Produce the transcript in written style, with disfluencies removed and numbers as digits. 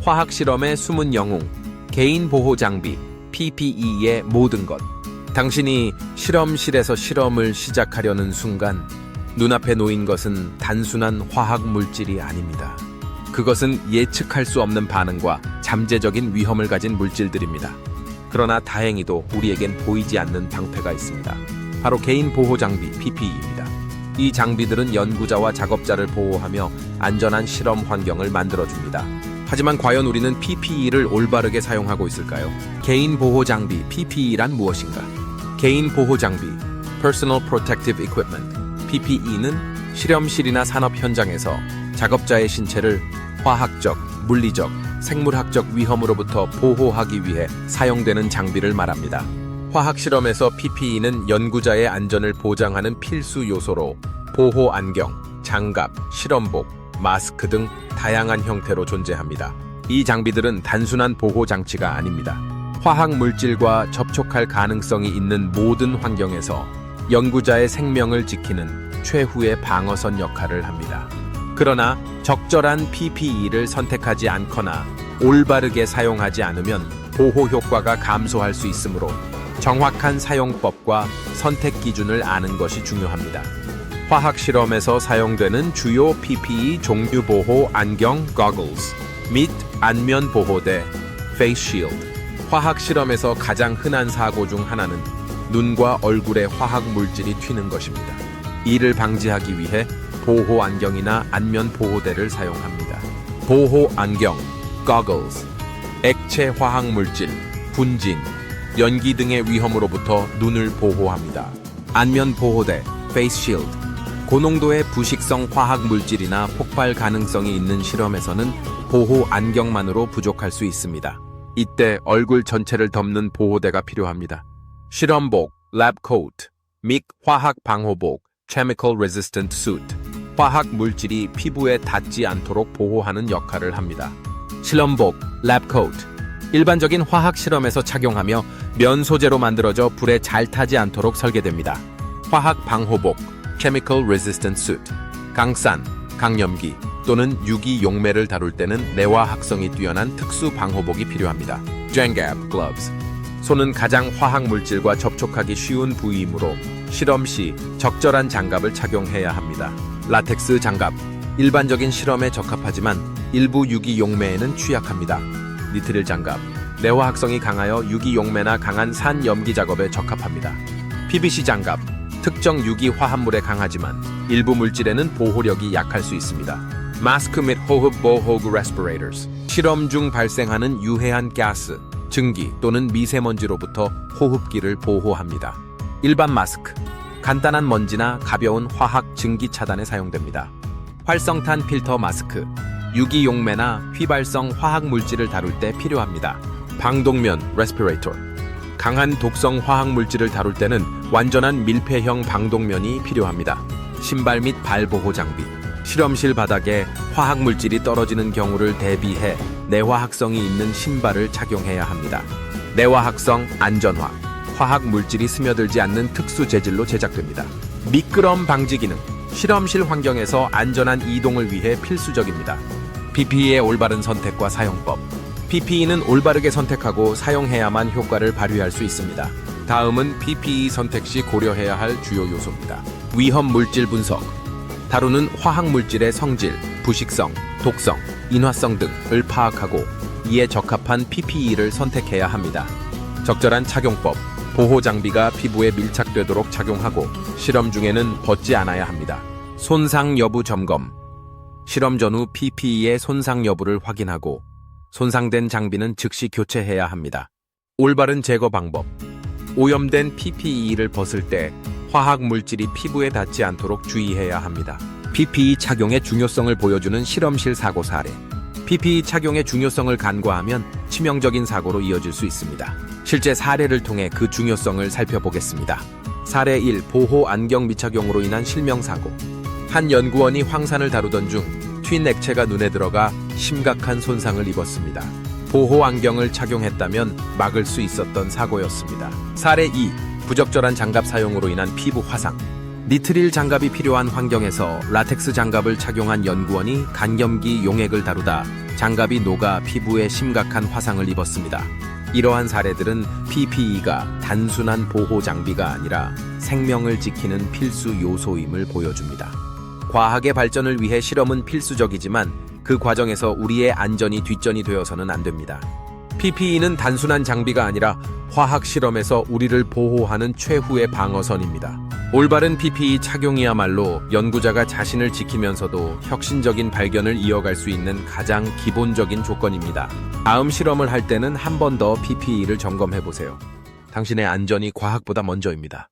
화학 실험의 숨은 영웅, 개인 보호 장비, PPE의 모든 것. 당신이 실험실에서 실험을 시작하려는 순간 눈앞에 놓인 것은 단순한 화학 물질이 아닙니다. 그것은 예측할 수 없는 반응과 잠재적인 위험을 가진 물질들입니다. 그러나 다행히도 우리에겐 보이지 않는 방패가 있습니다. 바로 개인 보호 장비 PPE입니다. 이 장비들은 연구자와 작업자를 보호하며 안전한 실험 환경을 만들어줍니다. 하지만 과연 우리는 PPE를 올바르게 사용하고 있을까요? 개인 보호 장비 PPE란 무엇인가? 개인 보호 장비 Personal Protective Equipment PPE는 실험실이나 산업 현장에서 작업자의 신체를 화학적, 물리적, 생물학적 위험으로부터 보호하기 위해 사용되는 장비를 말합니다. 화학 실험에서 PPE는 연구자의 안전을 보장하는 필수 요소로 보호 안경, 장갑, 실험복, 마스크 등 다양한 형태로 존재합니다. 이 장비들은 단순한 보호 장치가 아닙니다. 화학 물질과 접촉할 가능성이 있는 모든 환경에서 연구자의 생명을 지키는 최후의 방어선 역할을 합니다. 그러나 적절한 PPE를 선택하지 않거나 올바르게 사용하지 않으면 보호 효과가 감소할 수 있으므로 정확한 사용법과 선택 기준을 아는 것이 중요합니다. 화학 실험에서 사용되는 주요 PPE 종류 보호 안경 goggles 및 안면 보호대 face shield. 화학 실험에서 가장 흔한 사고 중 하나는 눈과 얼굴에 화학 물질이 튀는 것입니다. 이를 방지하기 위해 보호 안경이나 안면 보호대를 사용합니다. 보호 안경 goggles 액체 화학 물질, 분진, 연기 등의 위험으로부터 눈을 보호합니다. 안면 보호대 face shield 고농도의 부식성 화학 물질이나 폭발 가능성이 있는 실험에서는 보호 안경만으로 부족할 수 있습니다. 이때 얼굴 전체를 덮는 보호대가 필요합니다. 실험복 lab coat 및 화학 방호복 chemical resistant suit 화학 물질이 피부에 닿지 않도록 보호하는 역할을 합니다. 실험복 lab coat 일반적인 화학 실험에서 착용하며 면 소재로 만들어져 불에 잘 타지 않도록 설계됩니다. 화학 방호복 chemical resistant suit 강산, 강염기 또는 유기 용매를 다룰 때는 내화학성이 뛰어난 특수 방호복이 필요합니다. 장갑 gloves 손은 가장 화학 물질과 접촉하기 쉬운 부위이므로 실험 시 적절한 장갑을 착용해야 합니다. 라텍스 장갑 일반적인 실험에 적합하지만 일부 유기 용매에는 취약합니다. 니트릴 장갑 내화학성이 강하여 유기 용매나 강한 산 염기 작업에 적합합니다. PVC 장갑 특정 유기 화합물에 강하지만 일부 물질에는 보호력이 약할 수 있습니다. 마스크 및 호흡 보호구 respirators 실험 중 발생하는 유해한 가스, 증기 또는 미세먼지로부터 호흡기를 보호합니다. 일반 마스크 간단한 먼지나 가벼운 화학 증기 차단에 사용됩니다. 활성탄 필터 마스크 유기 용매나 휘발성 화학 물질을 다룰 때 필요합니다. 방독면 respirator 강한 독성 화학 물질을 다룰 때는 완전한 밀폐형 방독면이 필요합니다. 신발 및 발 보호 장비 실험실 바닥에 화학 물질이 떨어지는 경우를 대비해 내화학성이 있는 신발을 착용해야 합니다. 내화학성 안전화 화학 물질이 스며들지 않는 특수 재질로 제작됩니다. 미끄럼 방지 기능 실험실 환경에서 안전한 이동을 위해 필수적입니다. PPE의 올바른 선택과 사용법 PPE는 올바르게 선택하고 사용해야만 효과를 발휘할 수 있습니다. 다음은 PPE 선택 시 고려해야 할 주요 요소입니다. 위험 물질 분석 다루는 화학 물질의 성질, 부식성, 독성, 인화성 등을 파악하고 이에 적합한 PPE를 선택해야 합니다. 적절한 착용법 보호 장비가 피부에 밀착되도록 착용하고 실험 중에는 벗지 않아야 합니다. 손상 여부 점검 실험 전후 PPE의 손상 여부를 확인하고 손상된 장비는 즉시 교체해야 합니다. 올바른 제거 방법 오염된 PPE를 벗을 때 화학 물질이 피부에 닿지 않도록 주의해야 합니다. PPE 착용의 중요성을 보여주는 실험실 사고 사례 PPE 착용의 중요성을 간과하면 치명적인 사고로 이어질 수 있습니다. 실제 사례를 통해 그 중요성을 살펴보겠습니다. 사례 1. 보호 안경 미착용으로 인한 실명사고 한 연구원이 황산을 다루던 중 튄 액체가 눈에 들어가 심각한 손상을 입었습니다. 보호 안경을 착용했다면 막을 수 있었던 사고였습니다. 사례 2. 부적절한 장갑 사용으로 인한 피부 화상 니트릴 장갑이 필요한 환경에서 라텍스 장갑을 착용한 연구원이 간염기 용액을 다루다 장갑이 녹아 피부에 심각한 화상을 입었습니다. 이러한 사례들은 PPE가 단순한 보호 장비가 아니라 생명을 지키는 필수 요소임을 보여줍니다. 과학의 발전을 위해 실험은 필수적이지만 그 과정에서 우리의 안전이 뒷전이 되어서는 안 됩니다. PPE는 단순한 장비가 아니라 화학 실험에서 우리를 보호하는 최후의 방어선입니다. 올바른 PPE 착용이야말로 연구자가 자신을 지키면서도 혁신적인 발견을 이어갈 수 있는 가장 기본적인 조건입니다. 다음 실험을 할 때는 한 번 더 PPE를 점검해 보세요. 당신의 안전이 과학보다 먼저입니다.